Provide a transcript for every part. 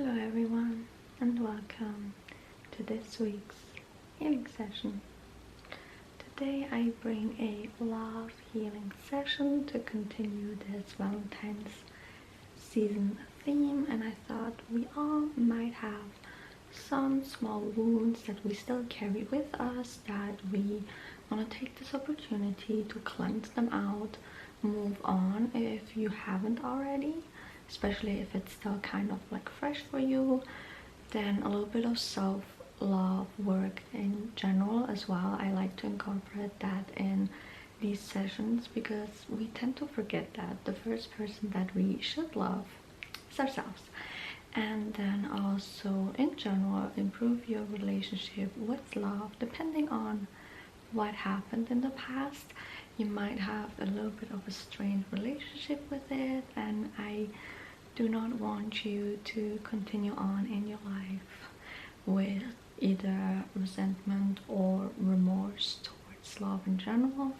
Hello everyone, and welcome to this week's healing session. Today I bring a love healing session to continue this Valentine's season theme, and I thought we all might have some small wounds that we still carry with us that we want to take this opportunity to cleanse them out, move on if you haven't already, especially if it's still kind of like fresh for you. Then a little bit of self-love work in general as well. I like to incorporate that in these sessions because we tend to forget that the first person that we should love is ourselves. And then also in general improve your relationship with love depending on what happened in the past. You might have a little bit of a strained relationship with it, and I do not want you to continue on in your life with either resentment or remorse towards love in general.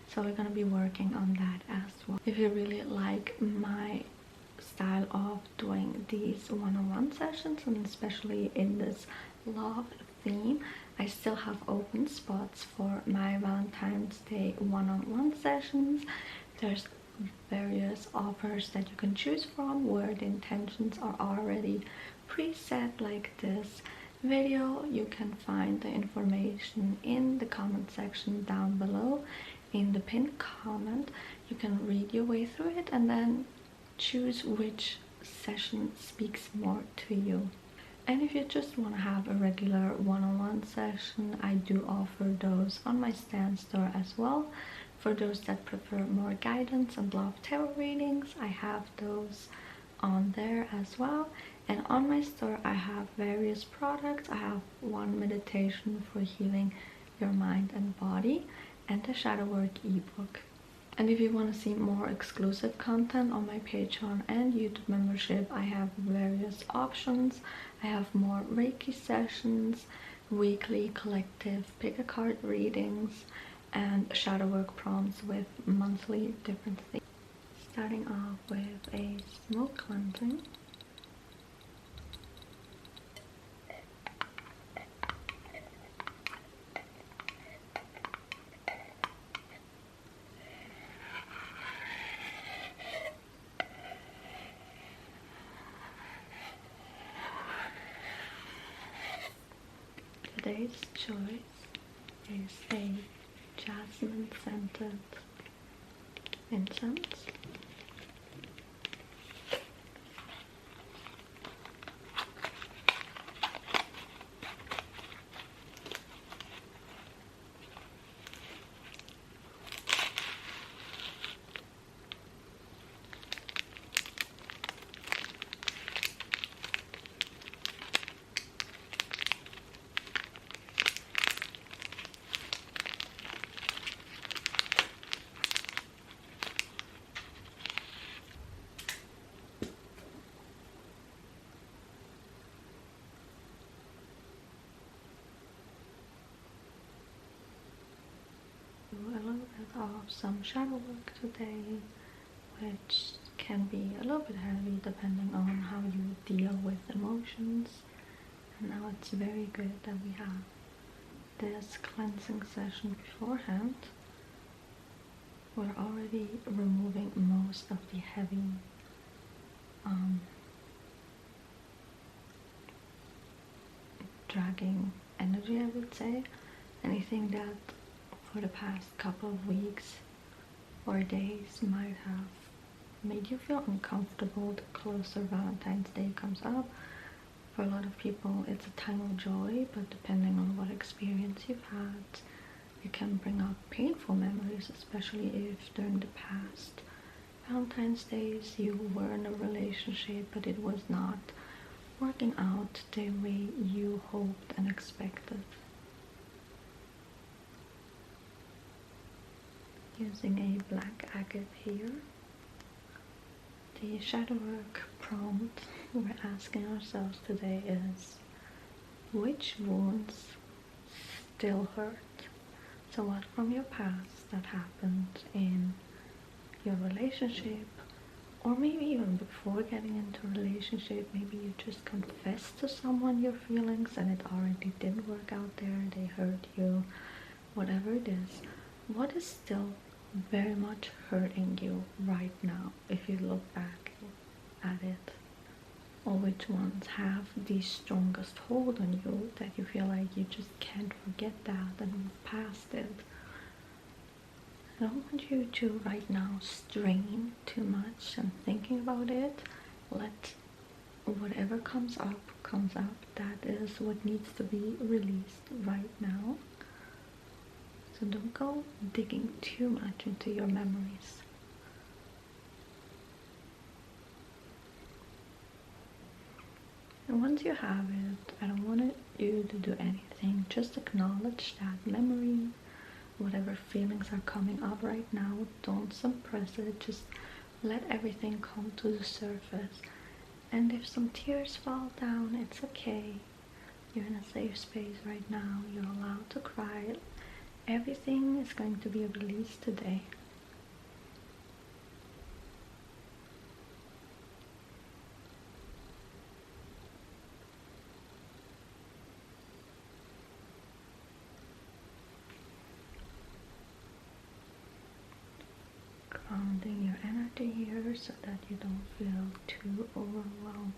So we're going to be working on that as well. If you really like my style of doing these one-on-one sessions, and especially in this love theme, I still have open spots for my Valentine's Day one-on-one sessions. There's various offers that you can choose from where the intentions are already preset like this video. You can find the information in the comment section down below in the pinned comment. You can read your way through it and then choose which session speaks more to you. And if you just want to have a regular one-on-one session, I do offer those on my Stan store as well. For those that prefer more guidance and love tarot readings, I have those on there as well. And on my store I have various products. I have one meditation for healing your mind and body and the Shadowwork ebook. And if you want to see more exclusive content on my Patreon and YouTube membership, I have various options. I have more Reiki sessions, weekly collective pick a card readings, and Shadowwork prompts with monthly different things. Starting off with a smoke cleansing. Today's choice is a jasmine scented incense. A little bit of some shadow work today, which can be a little bit heavy depending on how you deal with emotions. And now it's very good that we have this cleansing session beforehand. We're already removing most of the heavy dragging energy, I would say. Anything that for the past couple of weeks or days might have made you feel uncomfortable the closer Valentine's Day comes up. For a lot of people it's a time of joy, but depending on what experience you've had, it can bring up painful memories, especially if during the past Valentine's Days you were in a relationship but it was not working out the way you hoped and expected. Using a black agate here. The Shadowwork prompt we're asking ourselves today is, which wounds still hurt? So what from your past that happened in your relationship or maybe even before getting into a relationship, maybe you just confessed to someone your feelings and it already didn't work out there, they hurt you, whatever it is. What is still very much hurting you right now if you look back at it? Or which ones have the strongest hold on you that you feel like you just can't forget that and move past it? I don't want you to right now strain too much and thinking about it. Let whatever comes up. That is what needs to be released right now. So don't go digging too much into your memories. And once you have it, I don't want you to do anything. Just acknowledge that memory. Whatever feelings are coming up right now, don't suppress it. Just let everything come to the surface. And if some tears fall down, it's okay. You're in a safe space right now. You're allowed to cry. Everything is going to be released today. Grounding your energy here so that you don't feel too overwhelmed.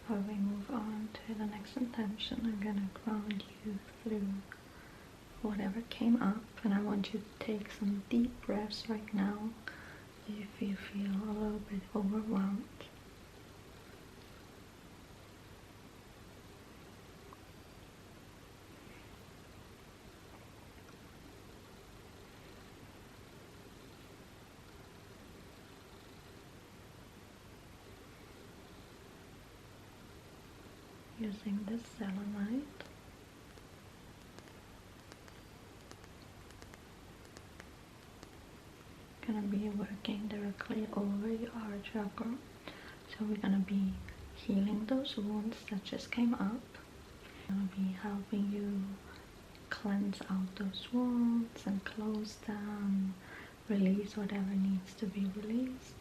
Before we move on to the next intention, I'm gonna ground you through whatever came up, and I want you to take some deep breaths right now if you feel a little bit overwhelmed. Using this selenite, gonna be working directly over your heart chakra. So we're gonna be healing those wounds that just came up. Gonna be helping you cleanse out those wounds and close them, release whatever needs to be released,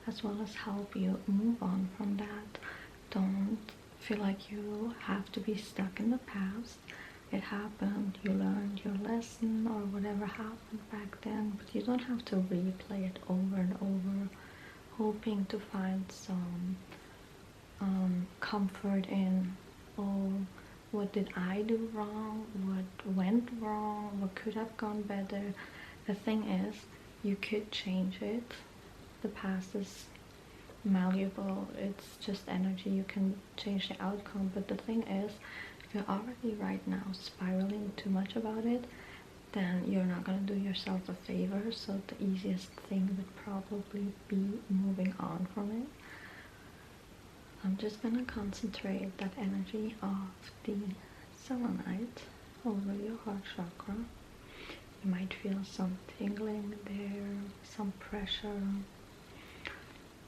as well as help you move on from that. Don't feel like you have to be stuck in the past. It happened, you learned your lesson or whatever happened back then, but you don't have to replay it over and over, hoping to find some comfort in, oh, what did I do wrong, what went wrong, what could have gone better. The thing is, you could change it. The past is malleable, it's just energy, you can change the outcome. But the thing is, if you're already right now spiraling too much about it, then you're not going to do yourself a favor. So the easiest thing would probably be moving on from it. I'm just going to concentrate that energy of the selenite over your heart chakra. You might feel some tingling there, some pressure.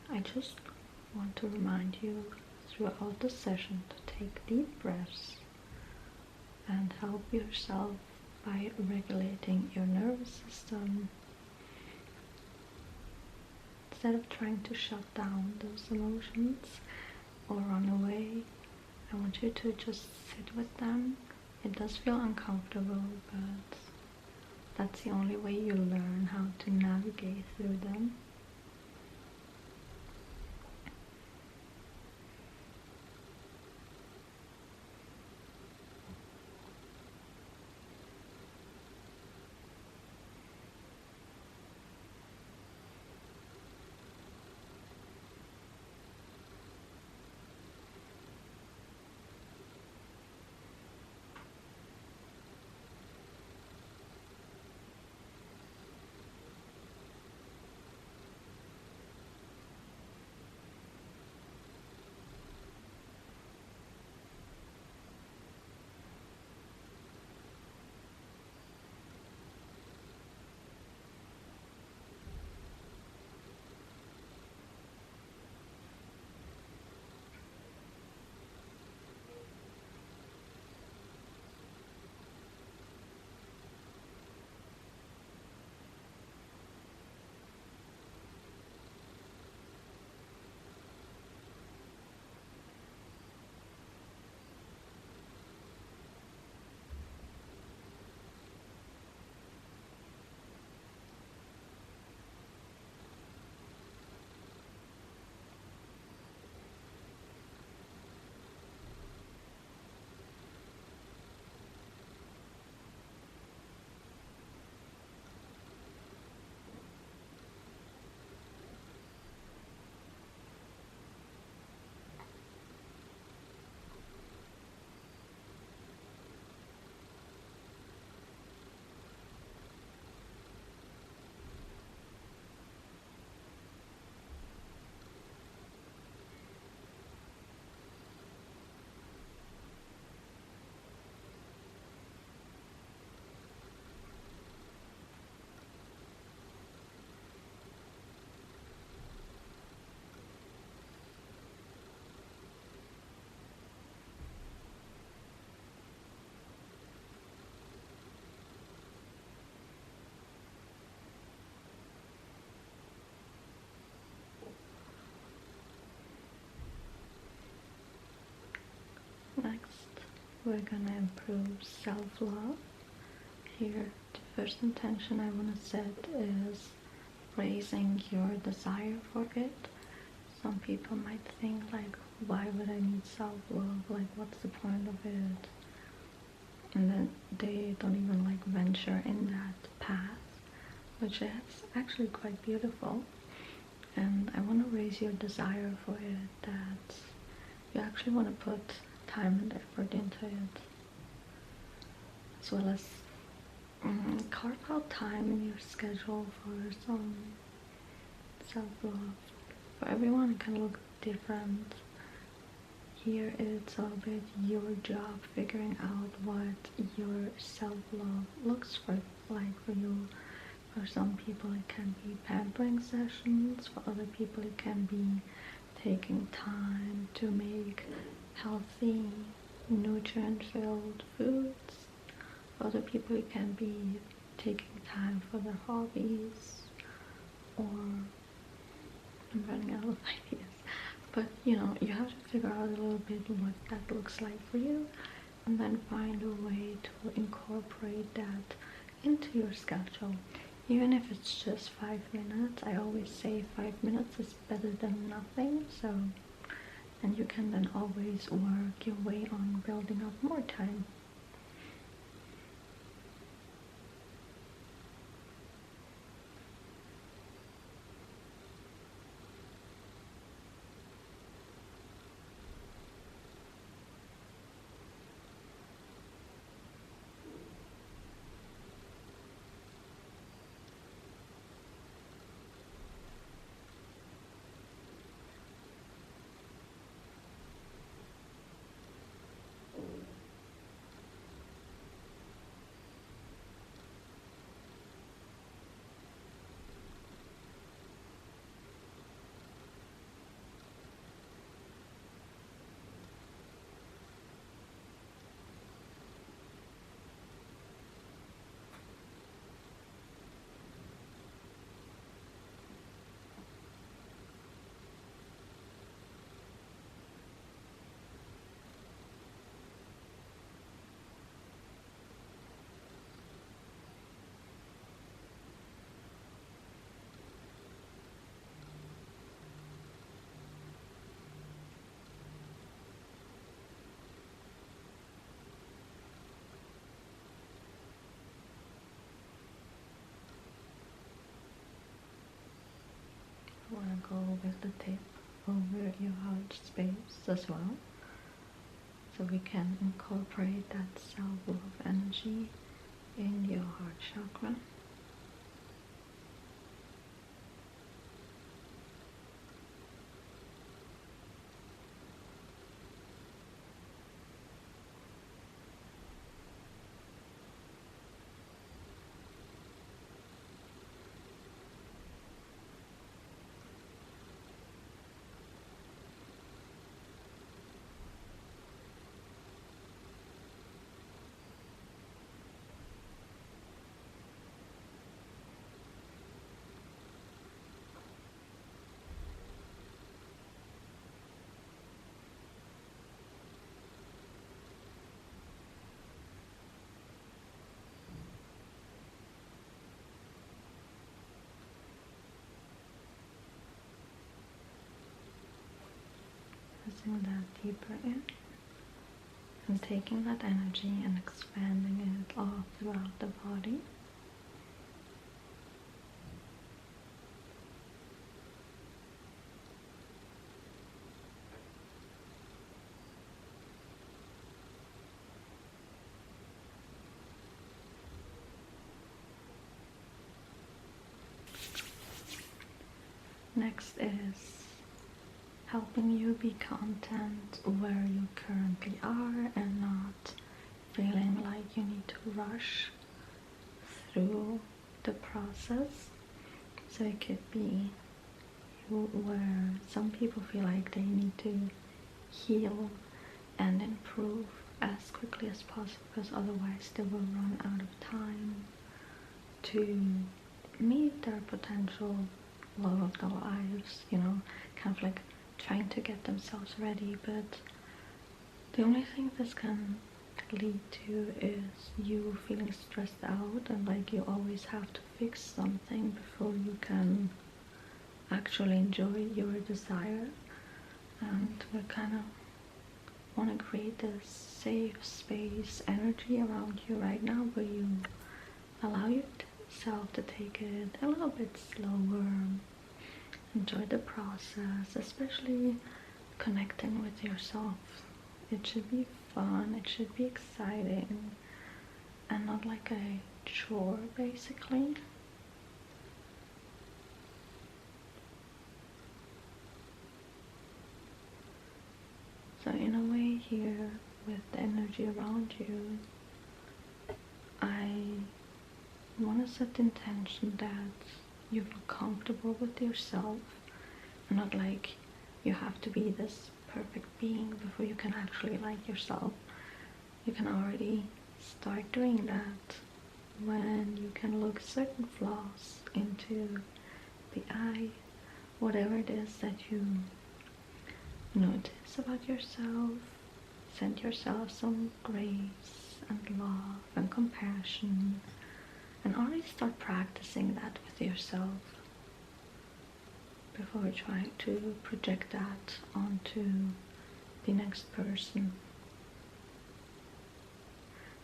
I just want to remind you throughout the session to take deep breaths and help yourself by regulating your nervous system. Instead of trying to shut down those emotions or run away, I want you to just sit with them. It does feel uncomfortable, but that's the only way you learn how to navigate through them. Next, we're gonna improve self-love. Here, the first intention I want to set is raising your desire for it. Some people might think like, why would I need self-love? Like, what's the point of it? And then they don't even like venture in that path, which is actually quite beautiful. And I want to raise your desire for it, that you actually want to put time and effort into it, as well as carve out time in your schedule for some self-love. For everyone it can look different. Here it's a bit your job figuring out what your self-love looks like for you. For some people it can be pampering sessions, for other people it can be taking time to make healthy, nutrient-filled foods. For other people it can be taking time for their hobbies, or I'm running out of ideas. But you know, you have to figure out a little bit what that looks like for you, and then find a way to incorporate that into your schedule. Even if it's just 5 minutes, I always say 5 minutes is better than nothing. So, and you can then always work your way on building up more time. go with the tip over your heart space as well, so we can incorporate that self-love energy in your heart chakra. Pressing that deeper in and taking that energy and expanding it all throughout the body. Next is helping you be content where you currently are and not feeling like you need to rush through the process. So it could be where some people feel like they need to heal and improve as quickly as possible, because otherwise they will run out of time to meet their potential love of their lives, you know, kind of like trying to get themselves ready. But the only thing this can lead to is you feeling stressed out and like you always have to fix something before you can actually enjoy your desire. And we kind of want to create this safe space energy around you right now, where you allow yourself to take it a little bit slower, enjoy the process, especially connecting with yourself. It should be fun, it should be exciting, and not like a chore basically. So in a way here, with the energy around you, I want to set the intention that you feel comfortable with yourself, and not like you have to be this perfect being before you can actually like yourself. You can already start doing that when you can look certain flaws into the eye, whatever it is that you notice about yourself. Send yourself some grace and love and compassion, and already start practicing that with yourself before trying to project that onto the next person.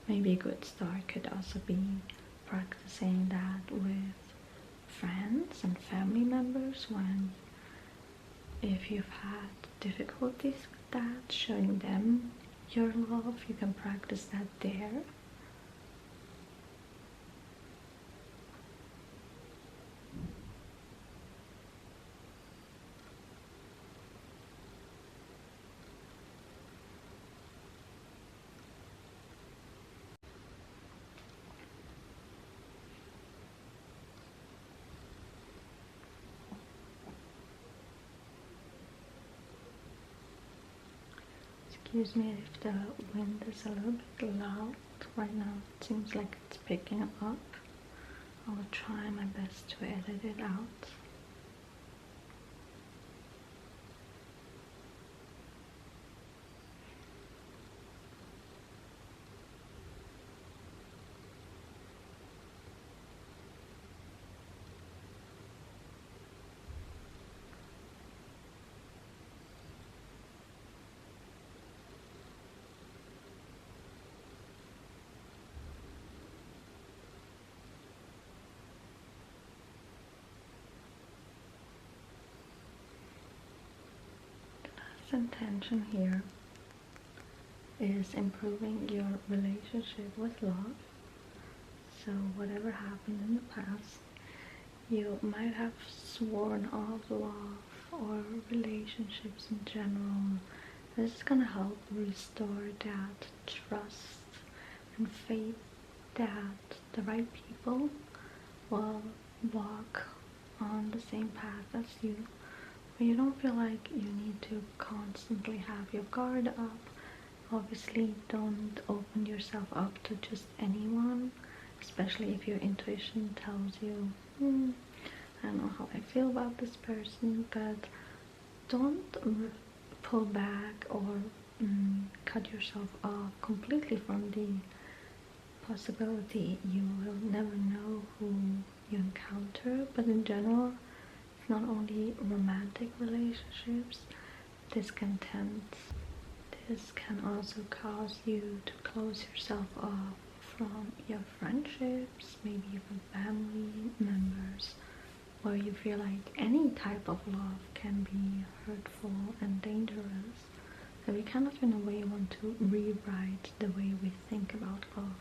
Maybe a good start could also be practicing that with friends and family members, when if you've had difficulties with that, showing them your love, you can practice that there. Excuse me if the wind is a little bit loud right now. It seems like it's picking up. I will try my best to edit it out. intention here is improving your relationship with love. So whatever happened in the past, you might have sworn off love or relationships in general. This is gonna help restore that trust and faith that the right people will walk on the same path as you. But you don't feel like you need to constantly have your guard up. Obviously, don't open yourself up to just anyone, especially if your intuition tells you, I don't know how I feel about this person, but don't pull back or cut yourself off completely from the possibility you will never know who you encounter. But in general, it's not only romantic relationships, discontent. This can also cause you to close yourself off from your friendships, maybe even family members, where you feel like any type of love can be hurtful and dangerous. So we kind of in a way want to rewrite the way we think about love.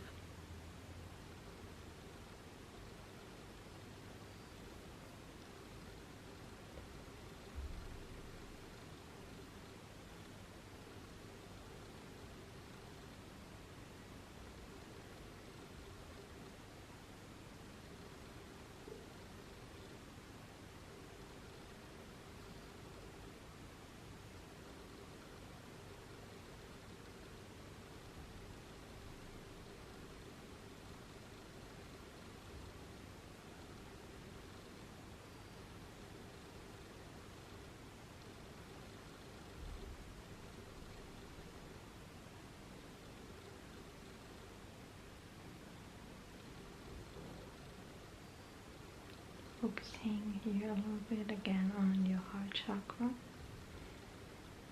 Focusing here a little bit again on your heart chakra,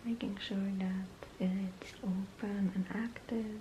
making sure that it's open and active.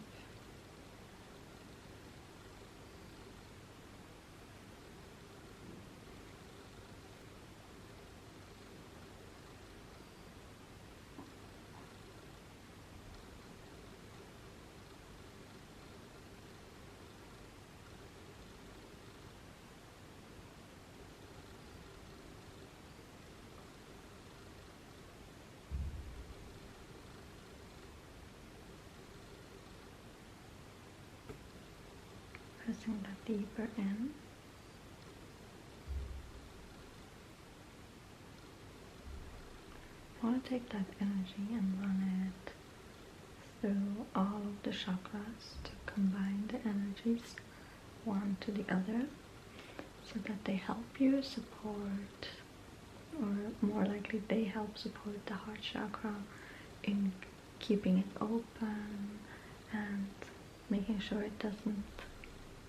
Pressing that deeper in. I want to take that energy and run it through all of the chakras to combine the energies one to the other so that they help you support, or more likely they help support the heart chakra in keeping it open and making sure it doesn't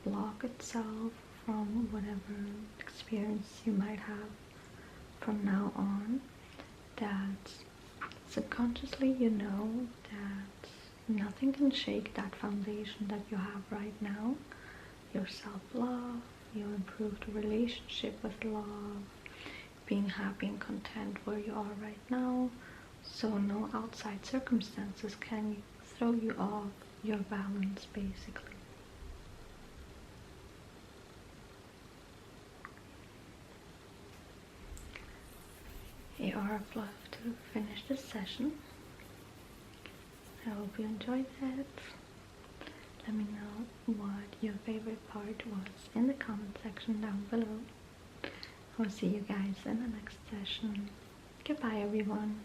block itself from whatever experience you might have from now on. That subconsciously you know that nothing can shake that foundation that you have right now. Your self-love, your improved relationship with love, being happy and content where you are right now. So no outside circumstances can throw you off your balance, basically. Here I've left to finish this session. I hope you enjoyed it. Let me know what your favorite part was in the comment section down below. I'll see you guys in the next session. Goodbye, everyone.